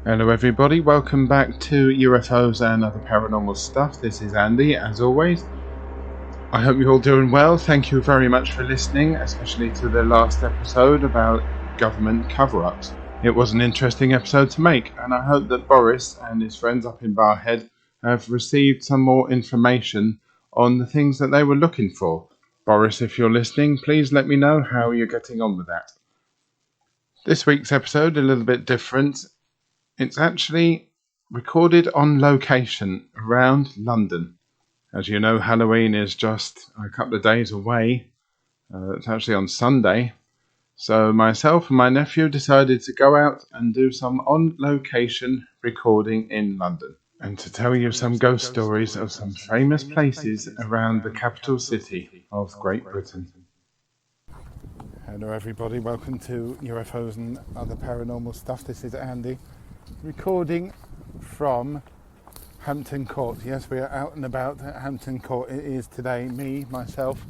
Hello everybody, welcome back to UFOs and Other Paranormal Stuff. This is Andy, as always. I hope you're all doing well. Thank you very much for listening, especially to the last episode about government cover-ups. It was an interesting episode to make, and I hope that Boris and his friends up in Barhead have received some more information on the things that they were looking for. Boris, if you're listening, please let me know how you're getting on with that. This week's episode, a little bit different. It's actually recorded on location around London. As you know, Halloween is just a couple of days away. It's actually on Sunday. So myself and my nephew decided to go out and do some on-location recording in London. And to tell you some ghost stories of some famous places around the capital city of Great Britain. Hello everybody, welcome to UFOs and Other Paranormal Stuff. This is Andy. Recording from Hampton Court. Yes, we are out and about at Hampton Court. It is today me, myself,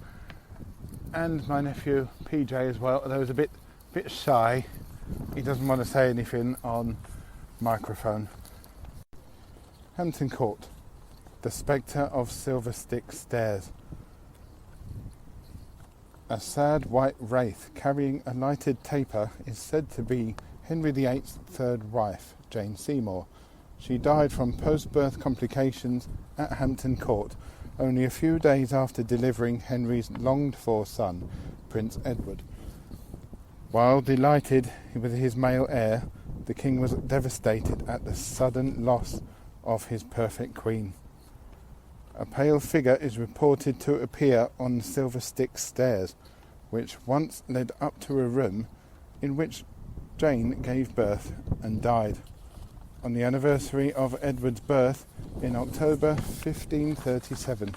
and my nephew PJ as well. Although he's a bit shy, he doesn't want to say anything on microphone. Hampton Court, the spectre of Silver Stick Stairs. A sad white wraith carrying a lighted taper is said to be Henry VIII's third wife, Jane Seymour. She died from post-birth complications at Hampton Court only a few days after delivering Henry's longed-for son, Prince Edward. While delighted with his male heir, the king was devastated at the sudden loss of his perfect queen. A pale figure is reported to appear on the Silver Stick Stairs, which once led up to a room in which Jane gave birth and died on the anniversary of Edward's birth in October 1537.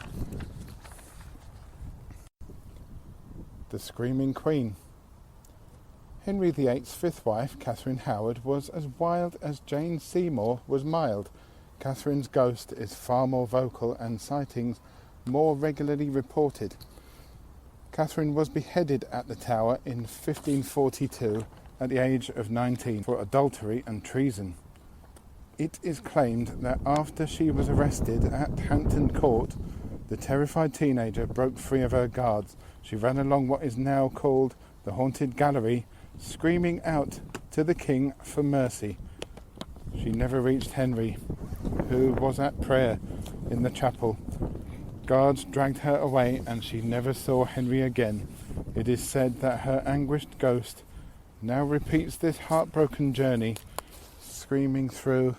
The Screaming Queen. Henry VIII's fifth wife, Catherine Howard, was as wild as Jane Seymour was mild. Catherine's ghost is far more vocal and sightings more regularly reported. Catherine was beheaded at the Tower in 1542 at the age of 19 for adultery and treason. It is claimed that after she was arrested at Hampton Court, the terrified teenager broke free of her guards. She ran along what is now called the Haunted Gallery, screaming out to the king for mercy. She never reached Henry, who was at prayer in the chapel. Guards dragged her away and she never saw Henry again. It is said that her anguished ghost now repeats this heartbroken journey, screaming through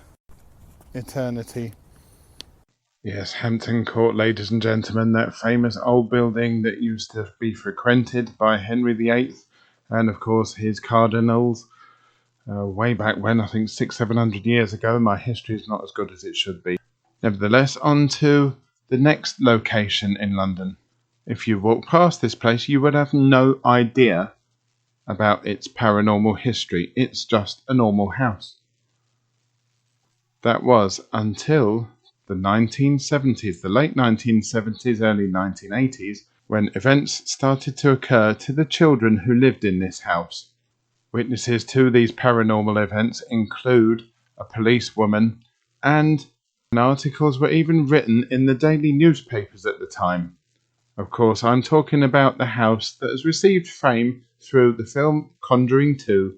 eternity. Yes, Hampton Court, ladies and gentlemen, that famous old building that used to be frequented by Henry VIII and, of course, his cardinals way back when, I think 600-700 years ago. My history is not as good as it should be. Nevertheless, on to the next location in London. If you walk past this place, you would have no idea about its paranormal history. It's just a normal house. That was until the 1970s, the late 1970s, early 1980s, when events started to occur to the children who lived in this house. Witnesses to these paranormal events include a policewoman, and articles were even written in the daily newspapers at the time. Of course, I'm talking about the house that has received fame through the film Conjuring 2,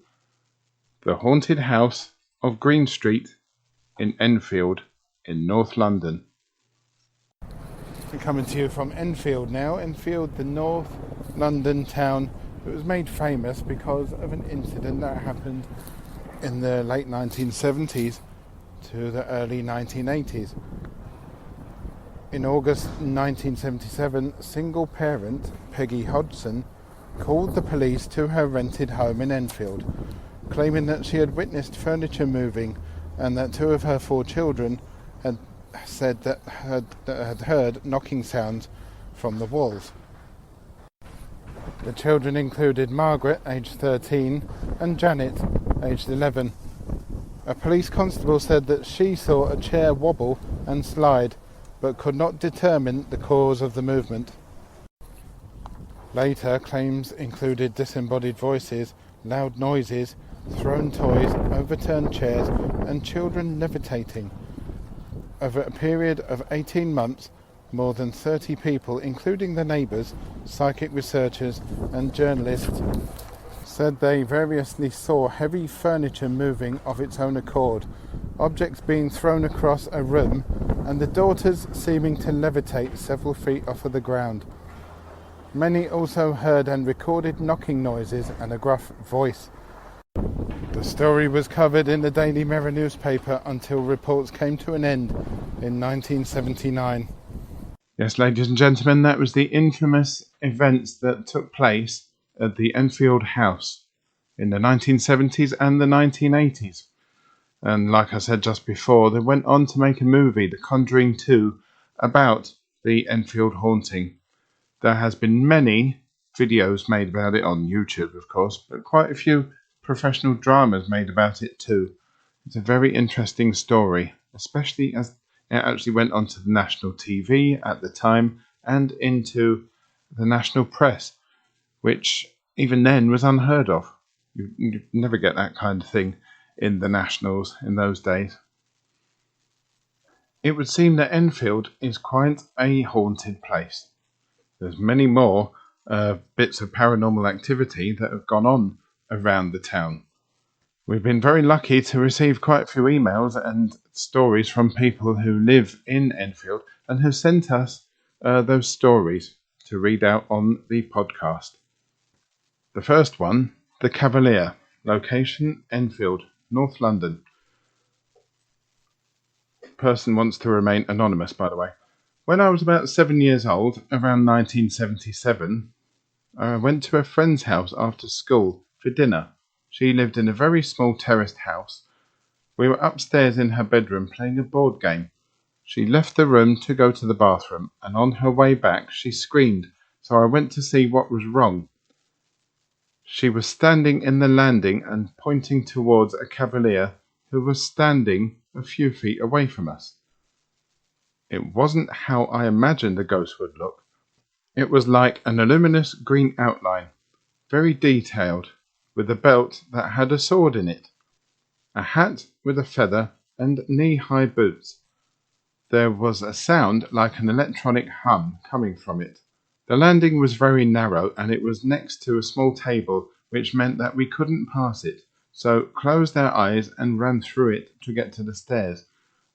the haunted house of Green Street in Enfield in North London. We're coming to you from Enfield now. Enfield, the North London town. It was made famous because of an incident that happened in the late 1970s to the early 1980s. In August 1977, single parent Peggy Hodgson called the police to her rented home in Enfield, claiming that she had witnessed furniture moving and that two of her 4 children had said that had heard knocking sounds from the walls. The children included Margaret, aged 13, and Janet, aged 11. A police constable said that she saw a chair wobble and slide, but could not determine the cause of the movement. Later, claims included disembodied voices, loud noises, thrown toys, overturned chairs, and children levitating. Over a period of 18 months, more than 30 people, including the neighbours, psychic researchers and journalists, said they variously saw heavy furniture moving of its own accord, objects being thrown across a room, and the daughters seeming to levitate several feet off of the ground. Many also heard and recorded knocking noises and a gruff voice. The story was covered in the Daily Mirror newspaper until reports came to an end in 1979. Yes, ladies and gentlemen, that was the infamous events that took place at the Enfield House in the 1970s and the 1980s. And like I said just before, they went on to make a movie, The Conjuring 2, about the Enfield haunting. There has been many videos made about it on YouTube, of course, but quite a few professional dramas made about it too. It's a very interesting story, especially as it actually went onto the national TV at the time and into the national press, which even then was unheard of. You'd never get that kind of thing in the nationals in those days. It would seem that Enfield is quite a haunted place. There's many more bits of paranormal activity that have gone on around the town. We've been very lucky to receive quite a few emails and stories from people who live in Enfield and have sent us those stories to read out on the podcast. The first one, The Cavalier, location Enfield, North London. Person wants to remain anonymous, by the way. When I was about 7 years old, around 1977, I went to a friend's house after school for dinner. She lived in a very small terraced house. We were upstairs in her bedroom playing a board game. She left the room to go to the bathroom, and on her way back she screamed, so I went to see what was wrong. She was standing in the landing and pointing towards a cavalier who was standing a few feet away from us. It wasn't how I imagined a ghost would look. It was like an luminous green outline, very detailed, with a belt that had a sword in it, a hat with a feather, and knee-high boots. There was a sound like an electronic hum coming from it. The landing was very narrow, and it was next to a small table, which meant that we couldn't pass it, so closed our eyes and ran through it to get to the stairs.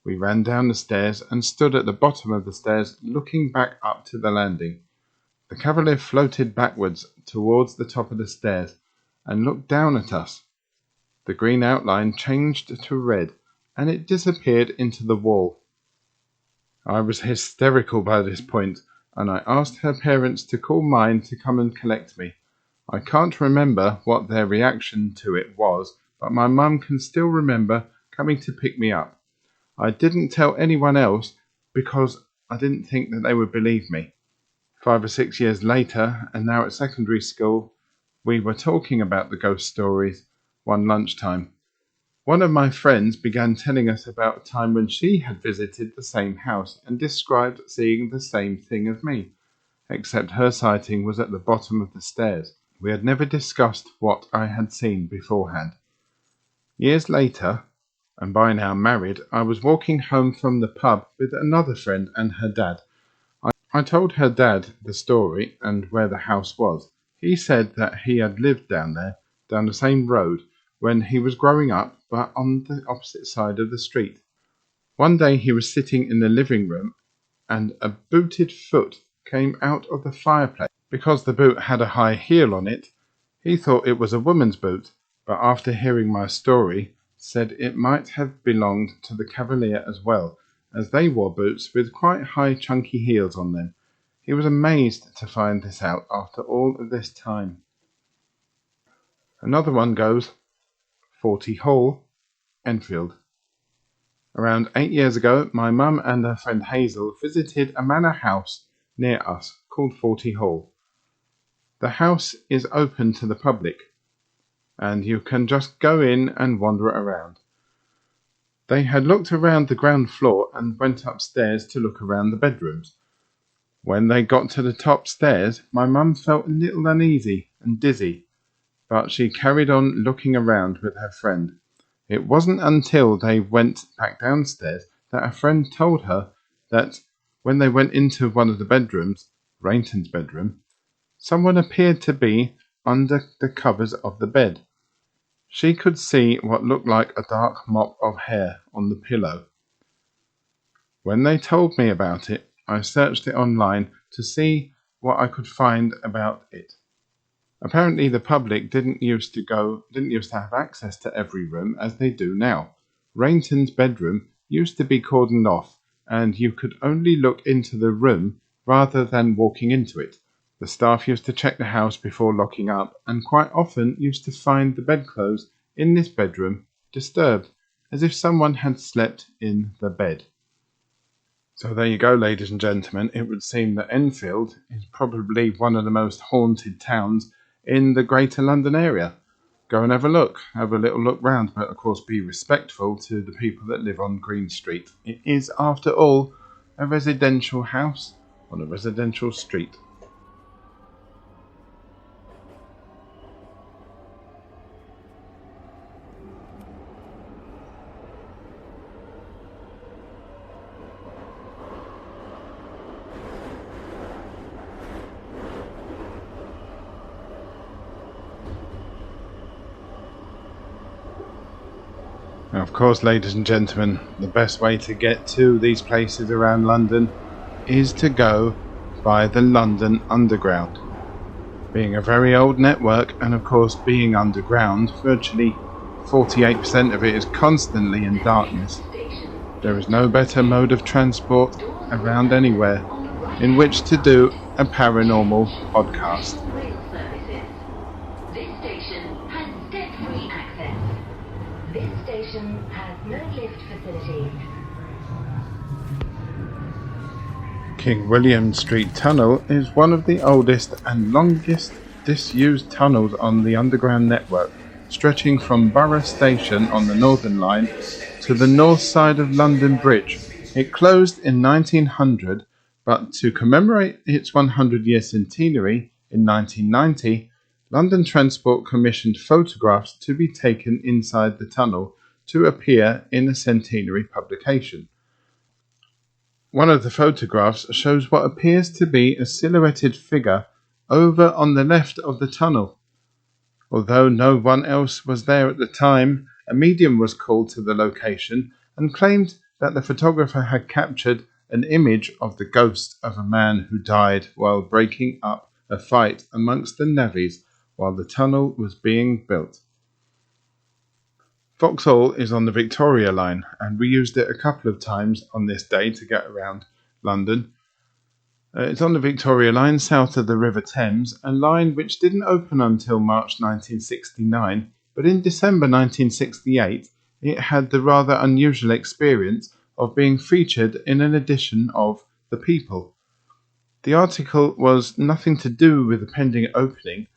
We ran down the stairs and stood at the bottom of the stairs, looking back up to the landing. The cavalier floated backwards towards the top of the stairs and looked down at us. The green outline changed to red, and it disappeared into the wall. I was hysterical by this point, and I asked her parents to call mine to come and collect me. I can't remember what their reaction to it was, but my mum can still remember coming to pick me up. I didn't tell anyone else because I didn't think that they would believe me. 5 or 6 years later, and now at secondary school, we were talking about the ghost stories one lunchtime. One of my friends began telling us about a time when she had visited the same house and described seeing the same thing as me, except her sighting was at the bottom of the stairs. We had never discussed what I had seen beforehand. Years later, and by now married, I was walking home from the pub with another friend and her dad. I told her dad the story and where the house was. He said that he had lived down there, down the same road, when he was growing up, but on the opposite side of the street. One day he was sitting in the living room and a booted foot came out of the fireplace. Because the boot had a high heel on it, he thought it was a woman's boot, but after hearing my story, said it might have belonged to the cavalier as well, as they wore boots with quite high chunky heels on them. He was amazed to find this out after all of this time. Another one goes, 40 Hall, Enfield. Around 8 years ago, my mum and her friend Hazel visited a manor house near us called 40 Hall. The house is open to the public, and you can just go in and wander around. They had looked around the ground floor and went upstairs to look around the bedrooms. When they got to the top stairs, my mum felt a little uneasy and dizzy, but she carried on looking around with her friend. It wasn't until they went back downstairs that a friend told her that when they went into one of the bedrooms, Rainton's bedroom, someone appeared to be under the covers of the bed. She could see what looked like a dark mop of hair on the pillow. When they told me about it, I searched it online to see what I could find about it. Apparently the public didn't used to have access to every room as they do now. Rainton's bedroom used to be cordoned off, and you could only look into the room rather than walking into it. The staff used to check the house before locking up, and quite often used to find the bedclothes in this bedroom disturbed, as if someone had slept in the bed. So there you go, ladies and gentlemen. It would seem that Enfield is probably one of the most haunted towns in the Greater London area. Go and have a look, have a little look round, but of course be respectful to the people that live on Green Street. It is, after all, a residential house on a residential street. Now, of course, ladies and gentlemen, the best way to get to these places around London is to go by the London Underground. Being a very old network, and of course being underground, virtually 48% of it is constantly in darkness. There is no better mode of transport around anywhere in which to do a paranormal podcast. This station has step-free access. This station has no lift facilities. King William Street Tunnel is one of the oldest and longest disused tunnels on the Underground network, stretching from Borough Station on the Northern Line to the north side of London Bridge. It closed in 1900, but to commemorate its 100-year centenary in 1990, London Transport commissioned photographs to be taken inside the tunnel to appear in a centenary publication. One of the photographs shows what appears to be a silhouetted figure over on the left of the tunnel. Although no one else was there at the time, a medium was called to the location and claimed that the photographer had captured an image of the ghost of a man who died while breaking up a fight amongst the navvies while the tunnel was being built. Vauxhall is on the Victoria line, and we used it a couple of times on this day to get around London. It's on the Victoria line south of the River Thames, a line which didn't open until March 1969, but in December 1968 it had the rather unusual experience of being featured in an edition of The People. The article was nothing to do with the pending opening.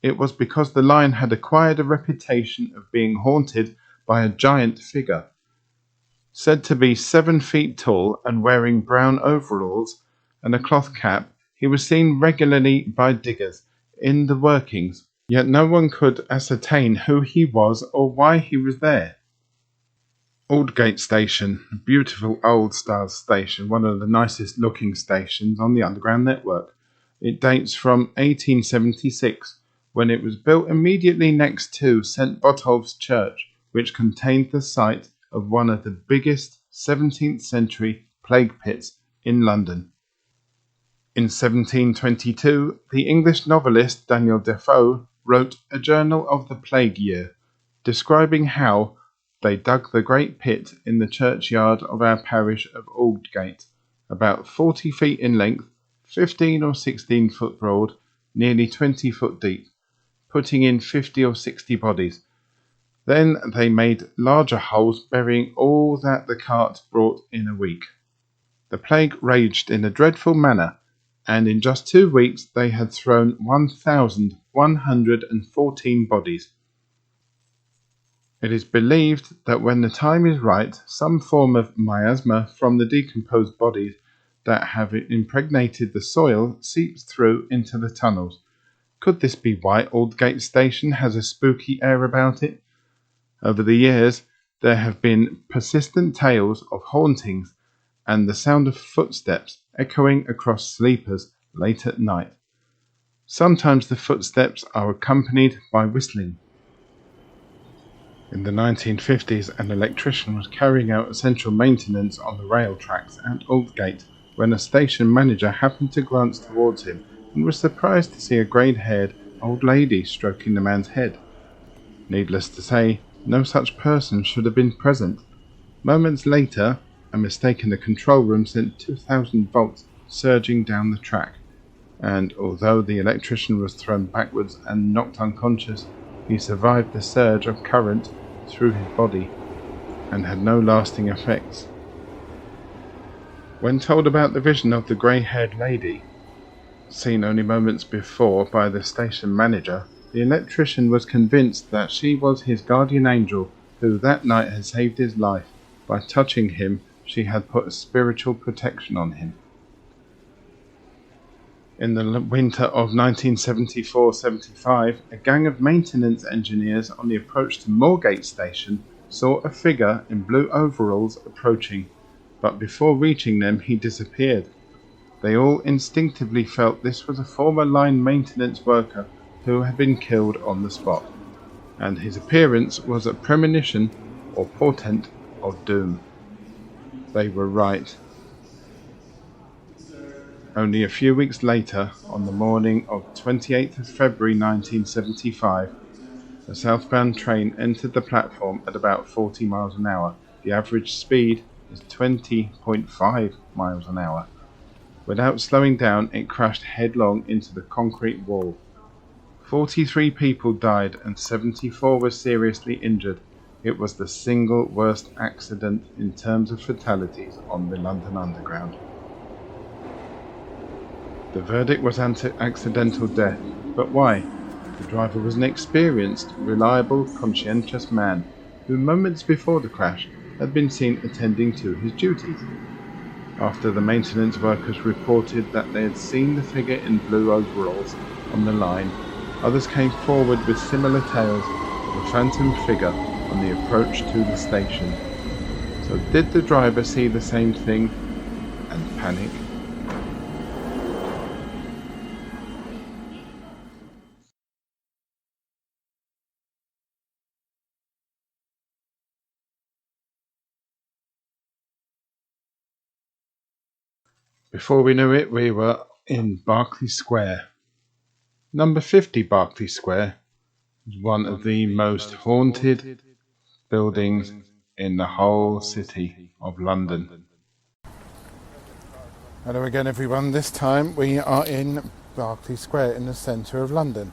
It was because the line had acquired a reputation of being haunted by a giant figure. Said to be 7 feet tall and wearing brown overalls and a cloth cap, he was seen regularly by diggers in the workings, yet no one could ascertain who he was or why he was there. Aldgate Station, a beautiful old-style station, one of the nicest looking stations on the Underground network. It dates from 1876, when it was built immediately next to St Botolph's Church, which contained the site of one of the biggest 17th century plague pits in London. In 1722, the English novelist Daniel Defoe wrote a Journal of the Plague Year, describing how they dug the great pit in the churchyard of our parish of Aldgate, about 40 feet in length, 15 or 16 foot broad, nearly 20 foot deep, putting in 50 or 60 bodies. Then they made larger holes, burying all that the cart brought in a week. The plague raged in a dreadful manner, and in just 2 weeks they had thrown 1,114 bodies. It is believed that when the time is right, some form of miasma from the decomposed bodies that have impregnated the soil seeps through into the tunnels. Could this be why Aldgate Station has a spooky air about it? Over the years, There have been persistent tales of hauntings and the sound of footsteps echoing across sleepers late at night. Sometimes the footsteps are accompanied by whistling. In the 1950s, an electrician was carrying out essential maintenance on the rail tracks at Aldgate when a station manager happened to glance towards him and was surprised to see a grey-haired old lady stroking the man's head. Needless to say, no such person should have been present. Moments later, a mistake in the control room sent 2,000 volts surging down the track, and although the electrician was thrown backwards and knocked unconscious, he survived the surge of current through his body and had no lasting effects. When told about the vision of the grey-haired lady, seen only moments before by the station manager, the electrician was convinced that she was his guardian angel who that night had saved his life. By touching him, she had put a spiritual protection on him. In the winter of 1974-75, a gang of maintenance engineers on the approach to Moorgate Station saw a figure in blue overalls approaching, but before reaching them he disappeared. They all instinctively felt this was a former line maintenance worker who had been killed on the spot, and his appearance was a premonition or portent of doom. They were right. Only a few weeks later, on the morning of 28th of February 1975, a southbound train entered the platform at about 40 miles an hour. The average speed is 20.5 miles an hour. Without slowing down, it crashed headlong into the concrete wall. 43 people died and 74 were seriously injured. It was the single worst accident in terms of fatalities on the London Underground. The verdict was accidental death, but why? The driver was an experienced, reliable, conscientious man who moments before the crash had been seen attending to his duties. After the maintenance workers reported that they had seen the figure in blue overalls on the line, others came forward with similar tales of a phantom figure on the approach to the station. So did the driver see the same thing and panic? Before we knew it, we were in Berkeley Square. Number 50 Berkeley Square is one of the most haunted buildings in the whole city of London. Hello again everyone, this time we are in Berkeley Square in the centre of London.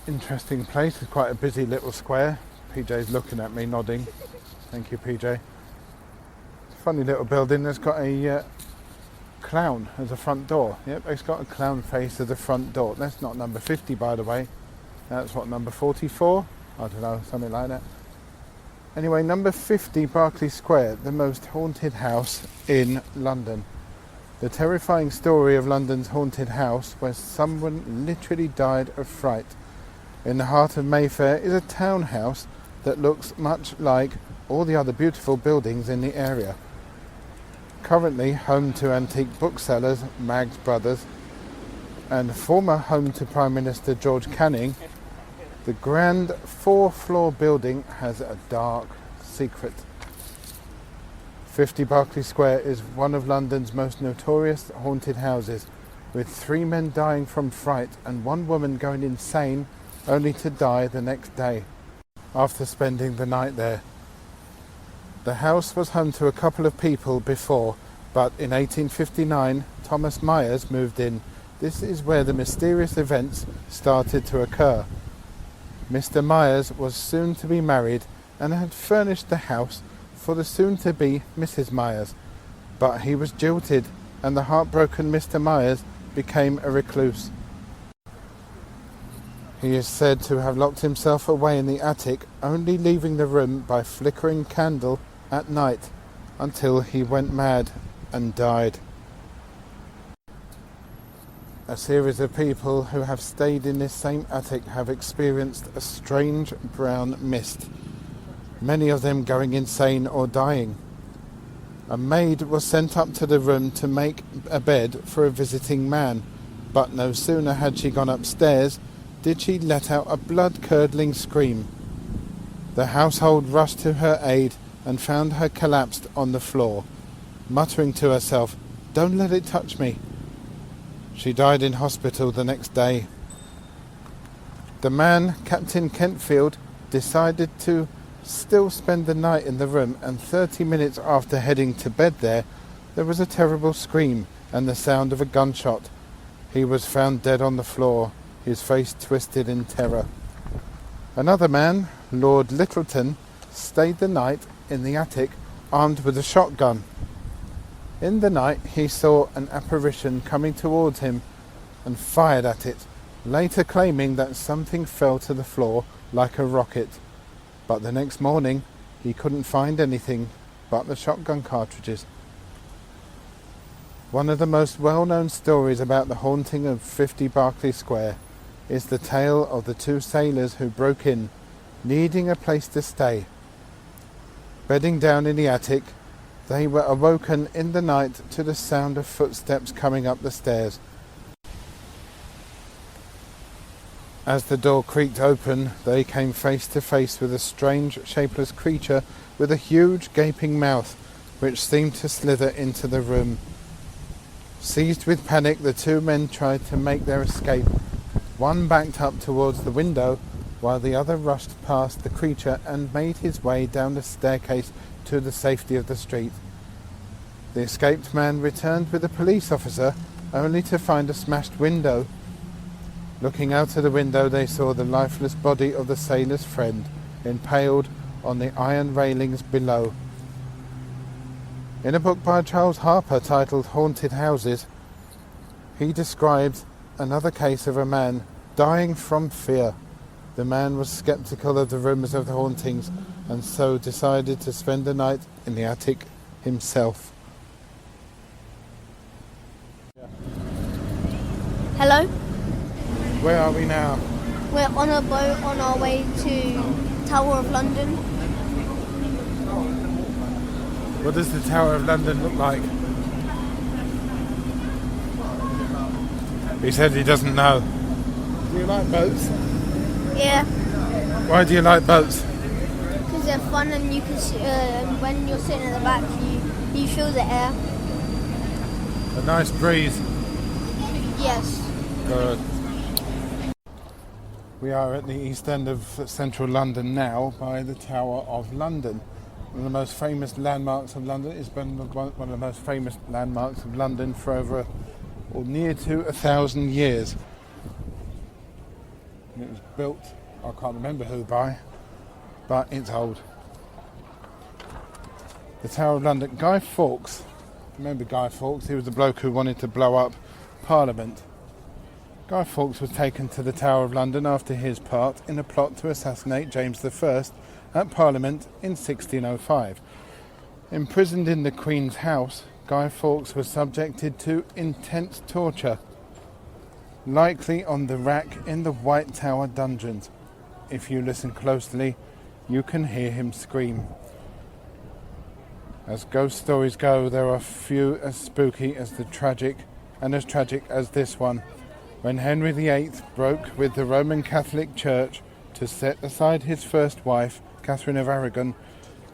Interesting place, it's quite a busy little square. PJ's looking at me, nodding. Thank you, PJ. It's a funny little building, there's got a clown as a front door. Yep, it's got a clown face as a front door. That's not number 50, by the way. That's what, number 44? I don't know, something like that. Anyway, number 50 Berkeley Square, the most haunted house in London. The terrifying story of London's haunted house where someone literally died of fright. In the heart of Mayfair is a townhouse that looks much like all the other beautiful buildings in the area. Currently home to antique booksellers Maggs Brothers and former home to Prime Minister George Canning, the grand 4-floor building has a dark secret. 50 Berkeley Square is one of London's most notorious haunted houses, with 3 men dying from fright and 1 woman going insane only to die the next day after spending the night there. The house was home to a couple of people before, but in 1859 Thomas Myers moved in. This is where the mysterious events started to occur. Mr. Myers was soon to be married and had furnished the house for the soon-to-be Mrs. Myers, but he was jilted and the heartbroken Mr. Myers became a recluse. He is said to have locked himself away in the attic, only leaving the room by flickering candle at night until he went mad and died. A series of people who have stayed in this same attic have experienced a strange brown mist many of them going insane or dying. A maid was sent up to the room to make a bed for a visiting man, but no sooner had she gone upstairs did she let out a blood-curdling scream. The household rushed to her aid and found her collapsed on the floor, muttering to herself, "Don't let it touch me." She died in hospital the next day. The man, Captain Kentfield, decided to still spend the night in the room, and 30 minutes after heading to bed there was a terrible scream and the sound of a gunshot. He was found dead on the floor, his face twisted in terror. Another man, Lord Littleton, stayed the night in the attic armed with a shotgun. In the night he saw an apparition coming towards him and fired at it, later claiming that something fell to the floor like a rocket. But the next morning he couldn't find anything but the shotgun cartridges. One of the most well-known stories about the haunting of 50 Berkeley Square is the tale of the two sailors who broke in, needing a place to stay. Bedding down in the attic, they were awoken in the night to the sound of footsteps coming up the stairs. As the door creaked open, they came face to face with a strange, shapeless creature with a huge, gaping mouth, which seemed to slither into the room. Seized with panic, the two men tried to make their escape. One backed up towards the window, while the other rushed past the creature and made his way down the staircase to the safety of the street. The escaped man returned with a police officer, only to find a smashed window. Looking out of the window, they saw the lifeless body of the sailor's friend, impaled on the iron railings below. In a book by Charles Harper titled Haunted Houses, he describes another case of a man dying from fear. The man was sceptical of the rumours of the hauntings, and so decided to spend the night in the attic himself. Hello? Where are we now? We're on a boat on our way to Tower of London. What does the Tower of London look like? He said he doesn't know. Do you like boats? Yeah, Why do you like boats? because they're fun and you can see, when you're sitting in the back, you feel the air. A nice breeze. Yes. Good. We are at the east end of central London now by the Tower of London. One of the most famous landmarks of London. It's been one of the most famous landmarks of London for over or near to 1,000 years. And it was built, I can't remember who by, but it's old. The Tower of London. Guy Fawkes. Remember Guy Fawkes? He was the bloke who wanted to blow up Parliament. Guy Fawkes was taken to the Tower of London after his part in a plot to assassinate James I at Parliament in 1605. Imprisoned in the Queen's house, Guy Fawkes was subjected to intense torture, likely on the rack in the White Tower dungeons. If you listen closely, you can hear him scream. As ghost stories go, there are few as spooky as the tragic, and as tragic as this one, when Henry VIII broke with the Roman Catholic Church to set aside his first wife, Catherine of Aragon,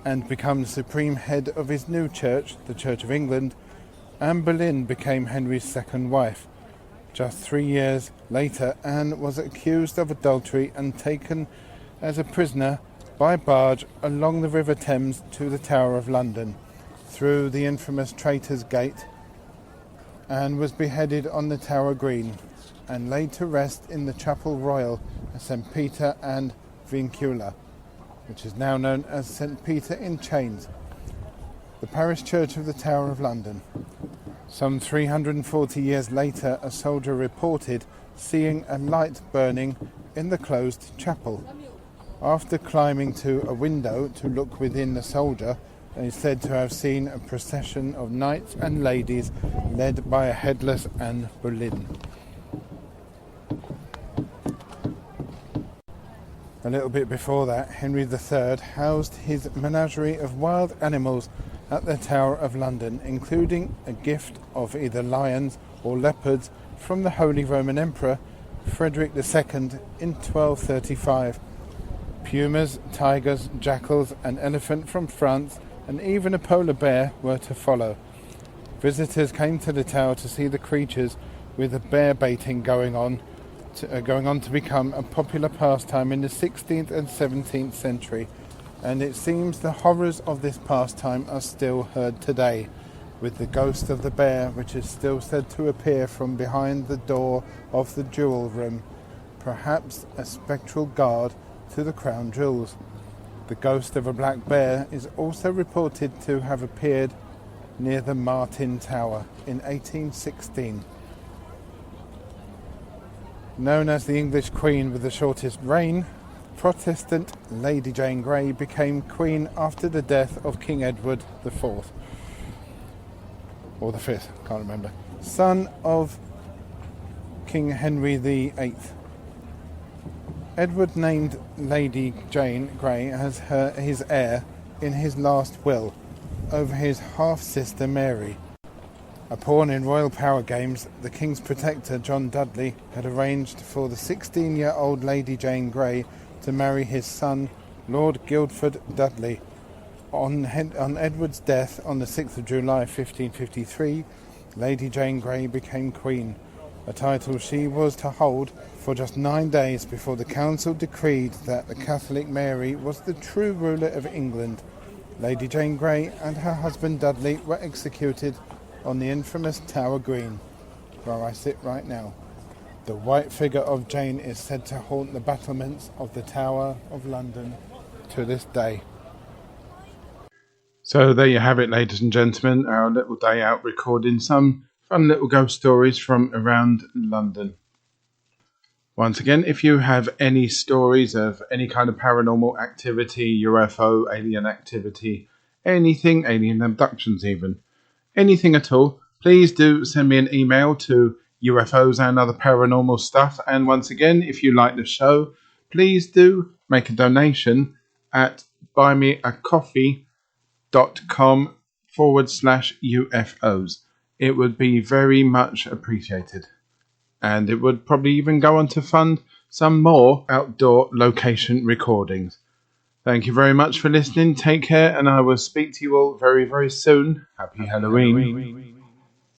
and become the supreme head of his new church, the Church of England. Anne Boleyn became Henry's second wife. Just 3 years later, Anne was accused of adultery and taken as a prisoner by barge along the River Thames to the Tower of London, through the infamous Traitor's Gate, and was beheaded on the Tower Green, and laid to rest in the Chapel Royal at St. Peter and Vincula, which is now known as St. Peter in Chains, the parish church of the Tower of London. Some 340 years later, a soldier reported seeing a light burning in the closed chapel. After climbing to a window to look within, the soldier is said to have seen a procession of knights and ladies led by a headless Anne Boleyn. A little bit before that, Henry III housed his menagerie of wild animals at the Tower of London, including a gift of either lions or leopards from the Holy Roman Emperor Frederick II in 1235. Pumas, tigers, jackals, an elephant from France, and even a polar bear were to follow. Visitors came to the tower to see the creatures, with the bear baiting going on to become a popular pastime in the 16th and 17th century, and it seems the horrors of this pastime are still heard today, with the ghost of the bear which is still said to appear from behind the door of the jewel room, perhaps a spectral guard to the crown jewels. The ghost of a black bear is also reported to have appeared near the Martin Tower in 1816. Known as the English Queen with the shortest reign, Protestant Lady Jane Grey became Queen after the death of King Edward IV. Or the 5th, can't remember. Son of King Henry VIII. Edward named Lady Jane Grey as his heir in his last will over his half-sister Mary. A pawn in royal power games, the King's protector John Dudley had arranged for the 16-year-old Lady Jane Grey to marry his son, Lord Guildford Dudley. On Edward's death on the 6th of July 1553, Lady Jane Grey became Queen, a title she was to hold for just 9 days before the council decreed that the Catholic Mary was the true ruler of England. Lady Jane Grey and her husband Dudley were executed on the infamous Tower Green, where I sit right now. The white figure of Jane is said to haunt the battlements of the Tower of London to this day. So there you have it, ladies and gentlemen, our little day out recording some fun little ghost stories from around London. Once again, if you have any stories of any kind of paranormal activity, UFO, alien activity, anything, alien abductions even, anything at all, please do send me an email to UFOs and other paranormal stuff. And once again, if you like the show, please do make a donation at buymeacoffee.com/UFOs. It would be very much appreciated. And it would probably even go on to fund some more outdoor location recordings. Thank you very much for listening. Take care, and I will speak to you all very, very soon. Happy Halloween.